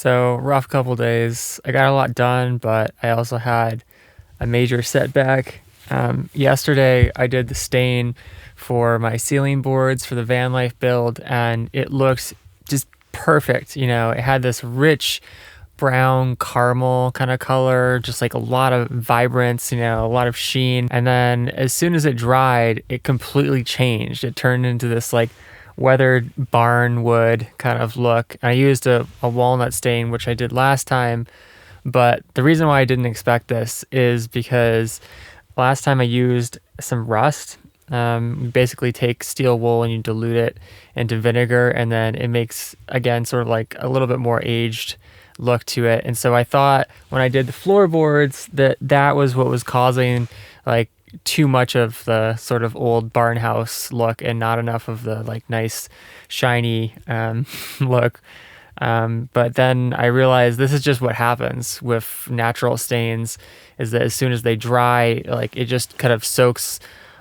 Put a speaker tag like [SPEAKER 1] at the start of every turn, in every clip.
[SPEAKER 1] So, rough couple days. I got a lot done, but I also had a major setback. Yesterday, I did the stain for my ceiling boards for the van life build, and it looked just perfect. It had this rich brown caramel kind of color, just like a lot of vibrance, a lot of sheen. And then as soon as it dried, it completely changed. It turned into this like weathered barn wood kind of look. I used a walnut stain, which I did last time, but the reason why I didn't expect this is because last time I used some rust. You basically take steel wool and you dilute it into vinegar, and then it makes, again, sort of like a little bit more aged look to it. And so I thought when I did the floorboards that was what was causing like too much of the sort of old barn house look and not enough of the like nice shiny look. But then I realized this is just what happens with natural stains, is that as soon as they dry, like it just kind of soaks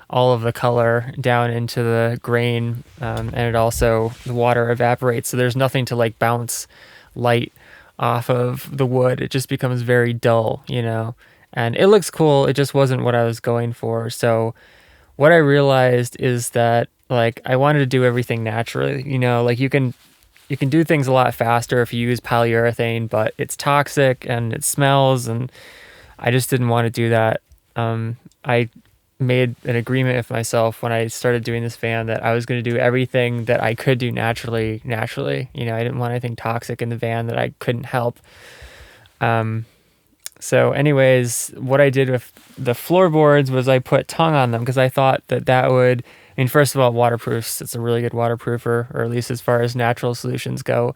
[SPEAKER 1] all of the color down into the grain, and it also, the water evaporates, so there's nothing to like bounce light off of the wood. It just becomes very dull. And it looks cool. It just wasn't what I was going for. So what I realized is that like I wanted to do everything naturally. Like you can do things a lot faster if you use polyurethane, but it's toxic and it smells, and I just didn't want to do that. I made an agreement with myself when I started doing this van that I was going to do everything that I could do naturally. I didn't want anything toxic in the van that I couldn't help. So anyways, what I did with the floorboards was I put tongue on them because I thought that would, I mean, first of all, waterproofs. It's a really good waterproofer, or at least as far as natural solutions go.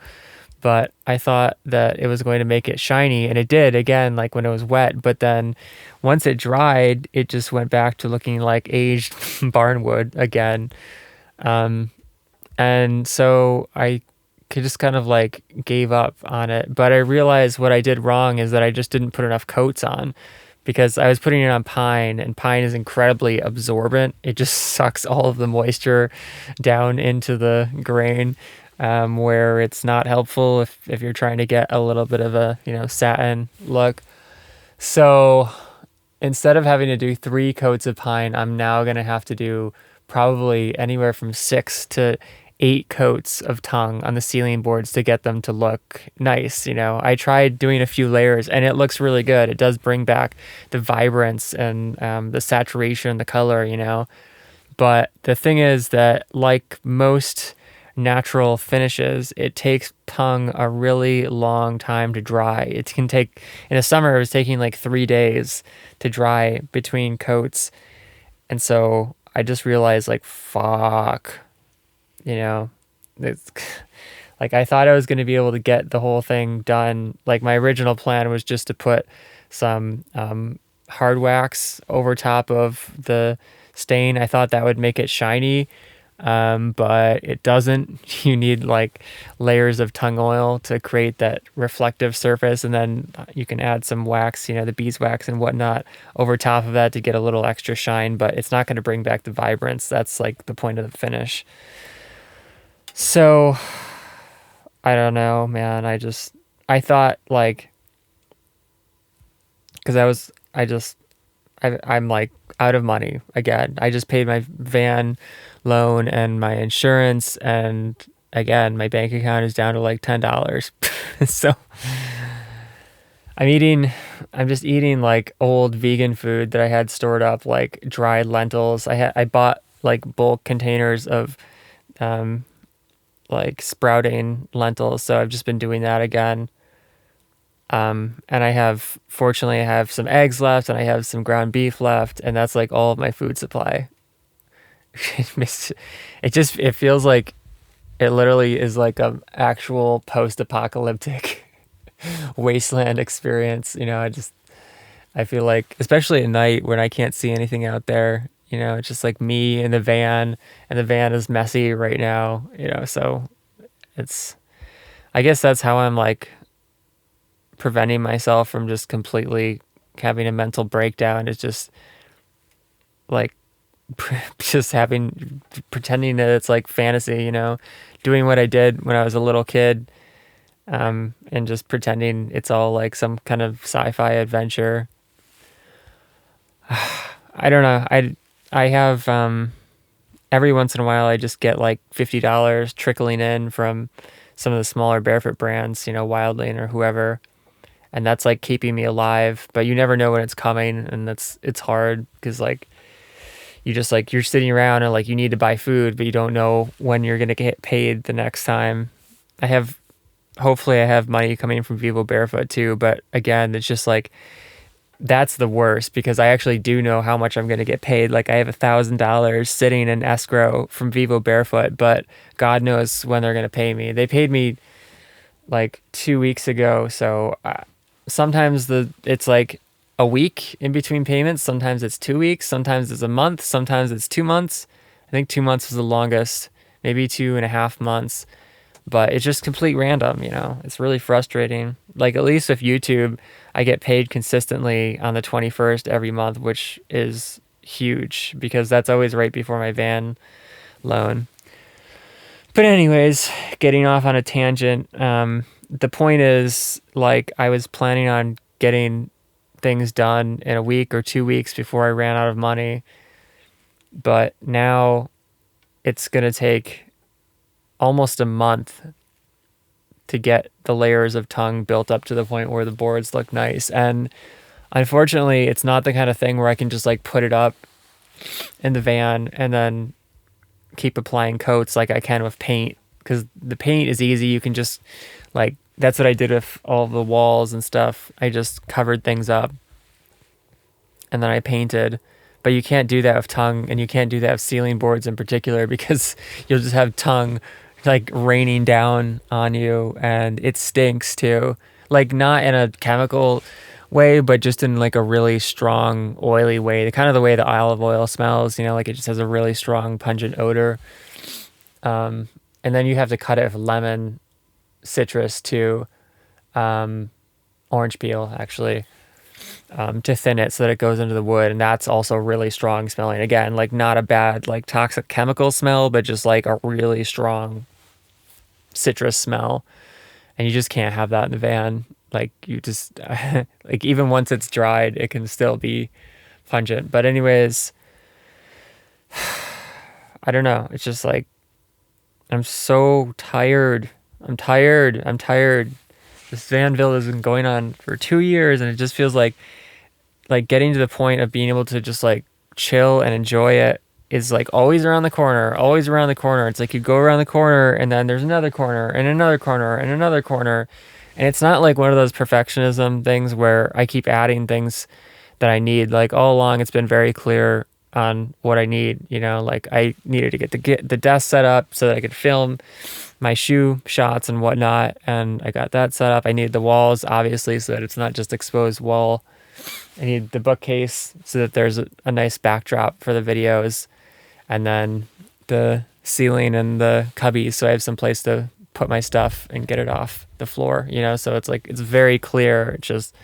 [SPEAKER 1] But I thought that it was going to make it shiny, and it did, again, like when it was wet. But then once it dried, it just went back to looking like aged barnwood again. And so I could just kind of like gave up on it. But I realized what I did wrong is that I just didn't put enough coats on, because I was putting it on pine, and pine is incredibly absorbent. It just sucks all of the moisture down into the grain, where it's not helpful if you're trying to get a little bit of a, satin look. So instead of having to do 3 coats of pine, I'm now going to have to do probably anywhere from 6 to 8 coats of tongue on the ceiling boards to get them to look nice. I tried doing a few layers and it looks really good. It does bring back the vibrance and the saturation, the color. But the thing is that, like most natural finishes, it takes tongue a really long time to dry. It can take, in the summer, it was taking like 3 days to dry between coats. And so I just realized, like, fuck, it's like I thought I was going to be able to get the whole thing done. Like my original plan was just to put some hard wax over top of the stain. I thought that would make it shiny, but it doesn't. You need like layers of tongue oil to create that reflective surface, and then you can add some wax, the beeswax and whatnot, over top of that to get a little extra shine, but it's not going to bring back the vibrance. That's like the point of the finish. So I don't know, man. I thought like, because I'm like out of money again. I just paid my van loan and my insurance, and again, my bank account is down to like $10. So I'm just eating like old vegan food that I had stored up, like dried lentils. I bought like bulk containers of like sprouting lentils, so I've just been doing that again. And fortunately I have some eggs left, and I have some ground beef left, and that's like all of my food supply. It feels like it literally is like a actual post-apocalyptic wasteland experience. I feel like, especially at night when I can't see anything out there, it's just like me in the van, and the van is messy right now, so I guess that's how I'm like preventing myself from just completely having a mental breakdown, is just like just pretending that it's like fantasy, doing what I did when I was a little kid, and just pretending it's all like some kind of sci-fi adventure. I don't know. I have every once in a while I just get like $50 trickling in from some of the smaller barefoot brands, Wildling or whoever, and that's like keeping me alive. But you never know when it's coming, and it's hard because like you just like you're sitting around and like you need to buy food, but you don't know when you're gonna get paid the next time. I have Hopefully I have money coming from Vivo Barefoot too, but again, it's just like that's the worst because I actually do know how much I'm going to get paid. Like I have $1,000 sitting in escrow from Vivo Barefoot, but God knows when they're going to pay me. They paid me like 2 weeks ago, so sometimes it's like a week in between payments. Sometimes it's 2 weeks. Sometimes it's a month. Sometimes it's 2 months. I think 2 months was the longest. Maybe 2.5 months. But it's just complete random. It's really frustrating. Like at least with YouTube, I get paid consistently on the 21st every month, which is huge because that's always right before my van loan. But anyways, getting off on a tangent. The point is, like, I was planning on getting things done in a week or 2 weeks before I ran out of money. But now it's going to take almost a month to get the layers of tongue built up to the point where the boards look nice. And unfortunately, it's not the kind of thing where I can just like put it up in the van and then keep applying coats like I can with paint, because the paint is easy. You can just like, that's what I did with all the walls and stuff. I just covered things up and then I painted. But you can't do that with tongue, and you can't do that with ceiling boards in particular because you'll just have tongue like raining down on you, and it stinks too. Like not in a chemical way, but just in like a really strong oily way, the kind of the way the olive oil smells, like it just has a really strong pungent odor. And then you have to cut it with lemon, citrus too, orange peel actually, to thin it so that it goes into the wood, and that's also really strong smelling. Again, like not a bad like toxic chemical smell, but just like a really strong citrus smell, and you just can't have that in the van. Like you just like even once it's dried, it can still be pungent. But anyways, I don't know. It's just like I'm so tired. I'm tired. This Vanville has been going on for 2 years, and it just feels like getting to the point of being able to just like chill and enjoy it is like always around the corner, always around the corner. It's like you go around the corner and then there's another corner and another corner and another corner. And it's not like one of those perfectionism things where I keep adding things that I need. Like all along, it's been very clear on what I need. Like I needed to get the desk set up so that I could film my shoe shots and whatnot. And I got that set up. I needed the walls, obviously, so that it's not just exposed wall. I need the bookcase so that there's a nice backdrop for the videos, and then the ceiling and the cubbies so I have some place to put my stuff and get it off the floor, so it's like it's very clear. It's just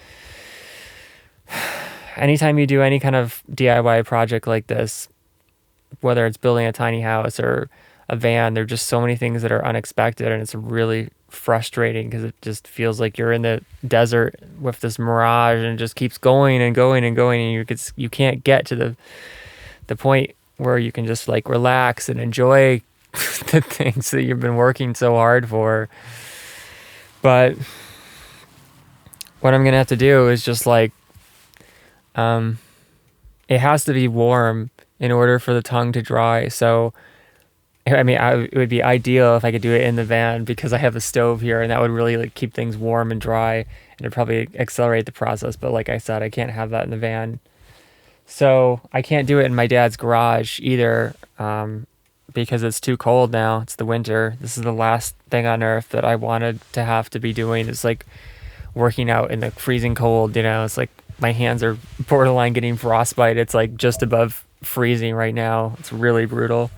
[SPEAKER 1] anytime you do any kind of DIY project like this, whether it's building a tiny house or a van, there are just so many things that are unexpected, and it's really frustrating because it just feels like you're in the desert with this mirage, and it just keeps going and going and going, and you can't get to the point where you can just like relax and enjoy the things that you've been working so hard for. But what I'm gonna have to do is just like it has to be warm in order for the tongue to dry. So I mean, it would be ideal if I could do it in the van because I have a stove here, and that would really like keep things warm and dry, and it'd probably accelerate the process. But like I said, I can't have that in the van. So I can't do it in my dad's garage either, because it's too cold now. It's the winter. This is the last thing on earth that I wanted to have to be doing, is like working out in the freezing cold. It's like my hands are borderline getting frostbite. It's like just above freezing right now. It's really brutal.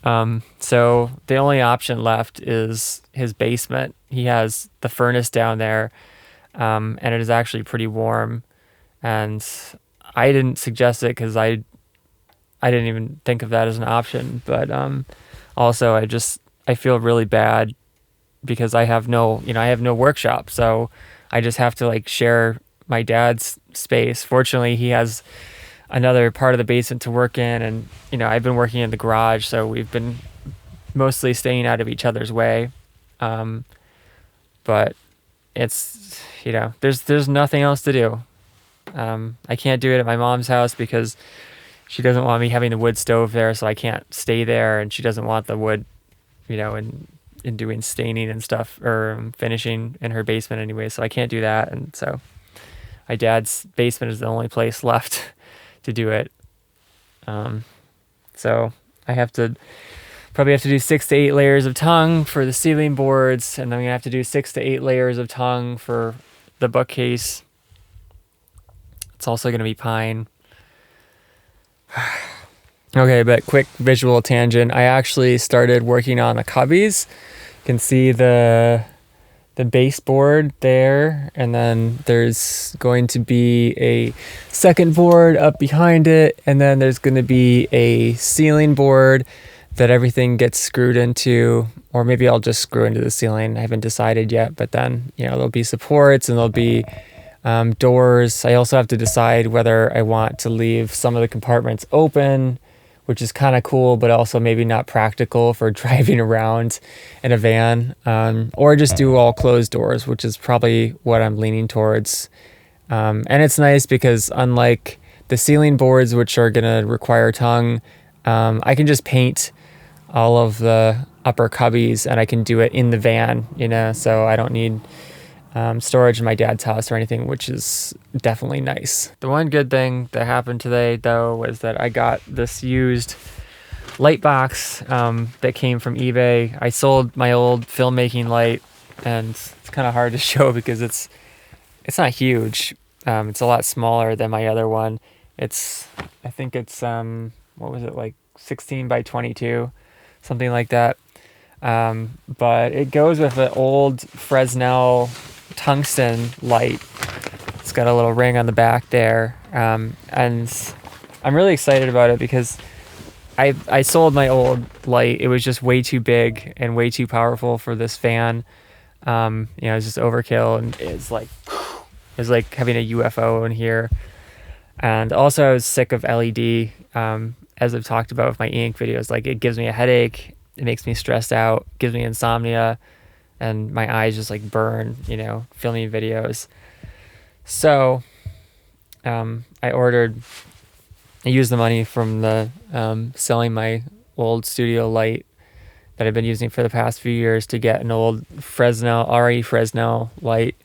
[SPEAKER 1] So the only option left is his basement. He has the furnace down there, and it is actually pretty warm. And I didn't suggest it because I didn't even think of that as an option. But also I feel really bad because I have no, I have no workshop. So I just have to like share my dad's space. Fortunately, he has another part of the basement to work in, and I've been working in the garage, so we've been mostly staying out of each other's way. Um, but it's there's nothing else to do. I can't do it at my mom's house because she doesn't want me having the wood stove there, so I can't stay there, and she doesn't want the wood, in doing staining and stuff, or finishing in her basement anyway, so I can't do that. And so my dad's basement is the only place left to do it. So I probably have to do 6 to 8 layers of tongue for the ceiling boards, and then I'm gonna have to do 6 to 8 layers of tongue for the bookcase. It's also gonna be pine. Okay, but quick visual tangent. I actually started working on the cubbies. You can see the baseboard there, and then there's going to be a second board up behind it, and then there's going to be a ceiling board that everything gets screwed into, or maybe I'll just screw into the ceiling. I haven't decided yet, but then there'll be supports and there'll be doors. I also have to decide whether I want to leave some of the compartments open, which is kind of cool, but also maybe not practical for driving around in a van, or just do all closed doors, which is probably what I'm leaning towards. And it's nice because unlike the ceiling boards, which are going to require tongue, I can just paint all of the upper cubbies and I can do it in the van, so I don't need storage in my dad's house or anything, which is definitely nice. The one good thing that happened today, though, was that I got this used light box that came from eBay. I sold my old filmmaking light, and it's kind of hard to show because it's not huge. It's a lot smaller than my other one. I think it's what was it, like 16 by 22, something like that. But it goes with an old Fresnel tungsten light. It's got a little ring on the back there, and I'm really excited about it because I sold my old light. It was just way too big and way too powerful for this van. It's just overkill, and it's like having a UFO in here. And also I was sick of LED, as I've talked about with my ink videos. Like, it gives me a headache, it makes me stressed out, gives me insomnia, and my eyes just like burn, filming videos. So I used the money from the selling my old studio light that I've been using for the past few years to get an old Fresnel light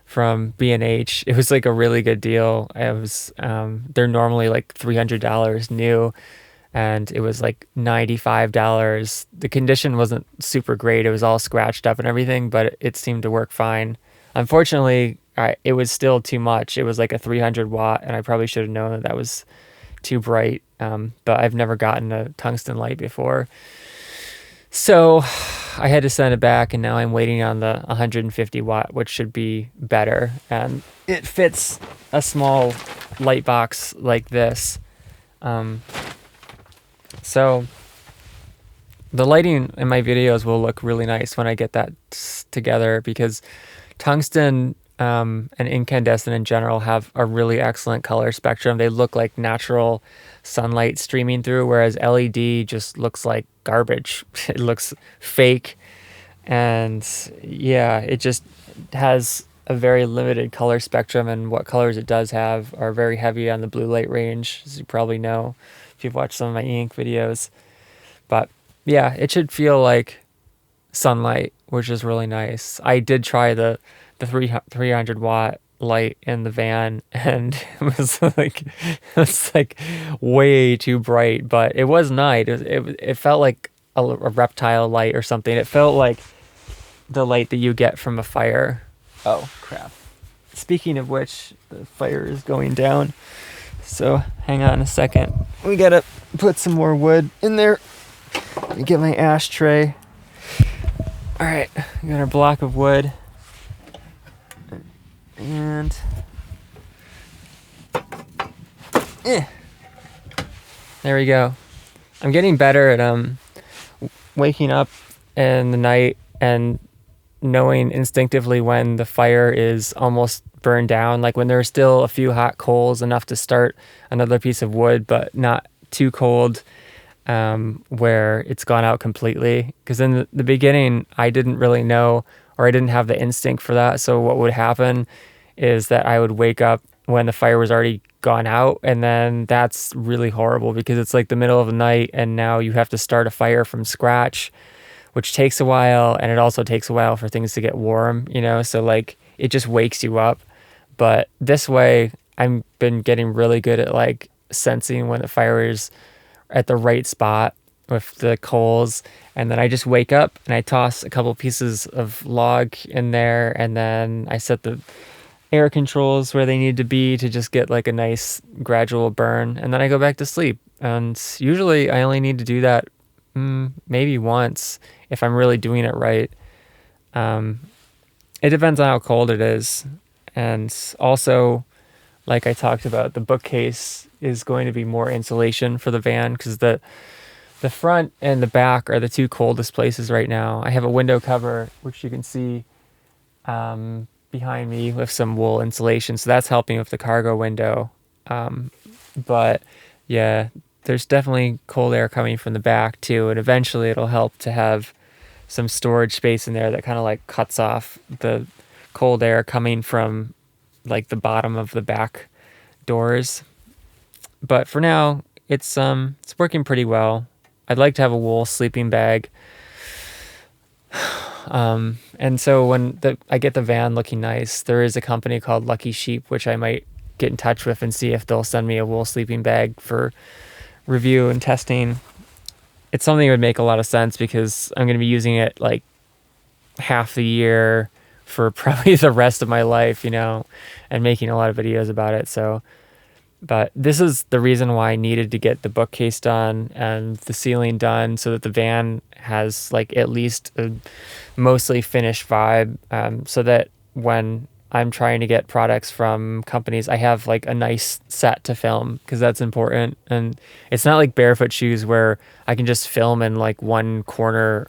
[SPEAKER 1] from B&H. It was like a really good deal. They're normally like $300 new, and it was like $95. The condition wasn't super great. It was all scratched up and everything, but it seemed to work fine. Unfortunately, it was still too much. It was like a 300 watt, and I probably should have known that was too bright. But I've never gotten a tungsten light before. So I had to send it back, and now I'm waiting on the 150 watt, which should be better. And it fits a small light box like this. So the lighting in my videos will look really nice when I get that together, because tungsten and incandescent in general have a really excellent color spectrum. They look like natural sunlight streaming through, whereas LED just looks like garbage. It looks fake, and it just has a very limited color spectrum, and what colors it does have are very heavy on the blue light range, as you probably know if you've watched some of my ink videos. But it should feel like sunlight, which is really nice. I did try the 300 watt light in the van, and it was like way too bright, but it was nice. It felt like a reptile light or something. It felt like the light that you get from a fire. Oh crap. Speaking of which, the fire is going down. So hang on a second. We gotta put some more wood in there. Let me get my ashtray. All right, we got our block of wood. And there we go. I'm getting better at waking up in the night and knowing instinctively when the fire is almost burned down, like when there's still a few hot coals enough to start another piece of wood, but not too cold where it's gone out completely. Because in the beginning, I didn't really know, or I didn't have the instinct for that. So what would happen is that I would wake up when the fire was already gone out, and then that's really horrible because it's like the middle of the night and now you have to start a fire from scratch, which takes a while, and it also takes a while for things to get warm, so like it just wakes you up. But this way I've been getting really good at like sensing when the fire is at the right spot with the coals, and then I just wake up and I toss a couple pieces of log in there, and then I set the air controls where they need to be to just get like a nice gradual burn, and then I go back to sleep. And usually I only need to do that maybe once if I'm really doing it right. Um, it depends on how cold it is. And also, like I talked about, the bookcase is going to be more insulation for the van because the front and the back are the two coldest places right now. I have a window cover, which you can see behind me with some wool insulation. So that's helping with the cargo window. But yeah, there's definitely cold air coming from the back too. And eventually it'll help to have some storage space in there that kind of like cuts off the cold air coming from like the bottom of the back doors. But for now, it's working pretty well. I'd like to have a wool sleeping bag. And so when I get the van looking nice, there is a company called Lucky Sheep, which I might get in touch with and see if they'll send me a wool sleeping bag for review and testing. It's something that would make a lot of sense because I'm going to be using it like half the year for probably the rest of my life, and making a lot of videos about it. So, but this is the reason why I needed to get the bookcase done and the ceiling done so that the van has like at least a mostly finished vibe, so that when I'm trying to get products from companies, I have like a nice set to film, because that's important. And it's not like barefoot shoes where I can just film in like one corner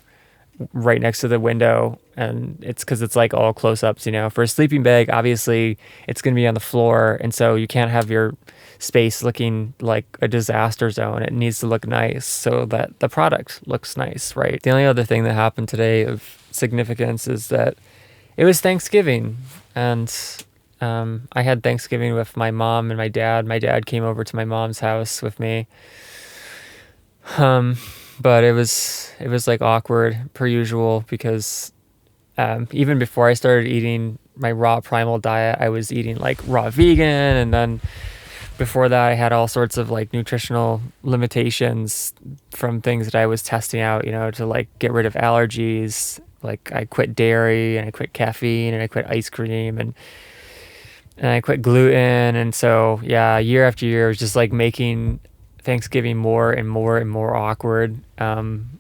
[SPEAKER 1] right next to the window, and it's because it's like all close-ups. For a sleeping bag, obviously it's going to be on the floor, and so you can't have your space looking like a disaster zone. It needs to look nice so that the product looks nice, right? The only other thing that happened today of significance is that it was Thanksgiving, and I had Thanksgiving with my mom and my dad. My dad came over to my mom's house with me. But it was like awkward per usual because even before I started eating my raw primal diet, I was eating like raw vegan, and then before that I had all sorts of like nutritional limitations from things that I was testing out, to like get rid of allergies. Like I quit dairy, and I quit caffeine, and I quit ice cream, and I quit gluten. And so yeah, year after year it was just like making Thanksgiving more and more and more awkward. And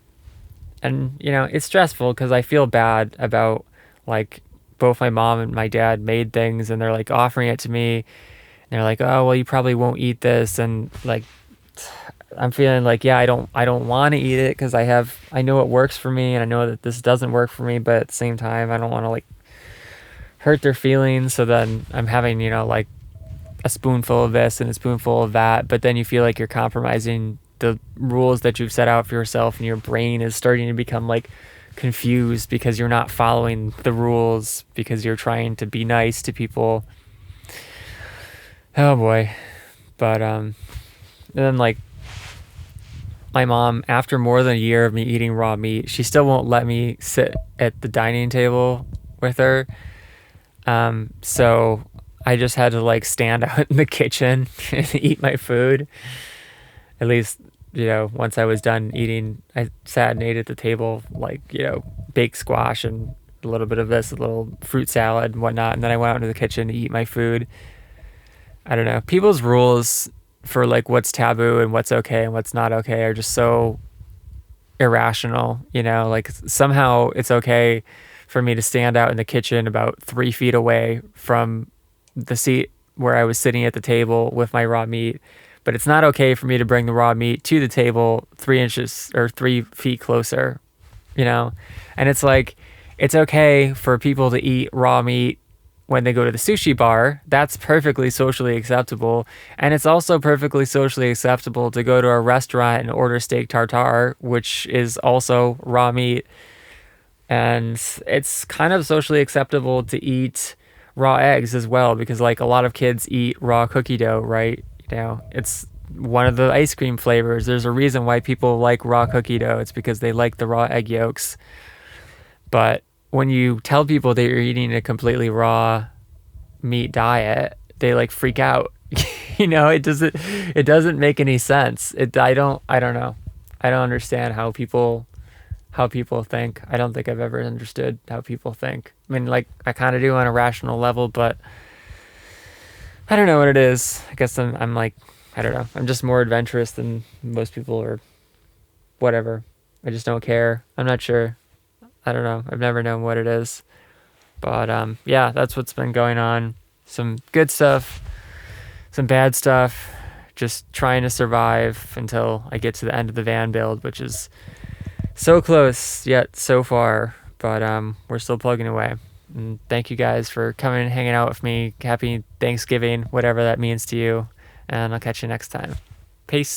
[SPEAKER 1] it's stressful because I feel bad about like both my mom and my dad made things, and they're like offering it to me, and they're like, oh well, you probably won't eat this, and like I'm feeling like, yeah, I don't want to eat it because I know it works for me, and I know that this doesn't work for me, but at the same time I don't want to like hurt their feelings. So then I'm having like a spoonful of this and a spoonful of that, but then you feel like you're compromising the rules that you've set out for yourself, and your brain is starting to become like confused because you're not following the rules because you're trying to be nice to people. Oh boy. But and then like my mom, after more than a year of me eating raw meat, she still won't let me sit at the dining table with her. So I just had to like stand out in the kitchen and eat my food. At least, once I was done eating, I sat and ate at the table, like, baked squash and a little bit of this, a little fruit salad and whatnot. And then I went out into the kitchen to eat my food. I don't know. People's rules for like what's taboo and what's okay and what's not okay are just so irrational, like somehow it's okay for me to stand out in the kitchen about 3 feet away from the seat where I was sitting at the table with my raw meat, but it's not okay for me to bring the raw meat to the table 3 inches or 3 feet closer, and it's like, it's okay for people to eat raw meat when they go to the sushi bar. That's perfectly socially acceptable. And it's also perfectly socially acceptable to go to a restaurant and order steak tartare, which is also raw meat. And it's kind of socially acceptable to eat raw eggs as well, because like a lot of kids eat raw cookie dough, right? It's one of the ice cream flavors. There's a reason why people like raw cookie dough. It's because they like the raw egg yolks. But when you tell people that you're eating a completely raw meat diet, they like freak out. It doesn't make any sense. I don't know. I don't understand how people think. I don't think I've ever understood how people think. I mean, like, I kind of do on a rational level, but I don't know what it is. I guess I'm like, I don't know. I'm just more adventurous than most people, or whatever. I just don't care. I'm not sure. I don't know. I've never known what it is. But yeah, that's what's been going on. Some good stuff, some bad stuff. Just trying to survive until I get to the end of the van build, which is so close yet so far. But we're still plugging away. And thank you guys for coming and hanging out with me. Happy Thanksgiving, whatever that means to you. And I'll catch you next time. Peace.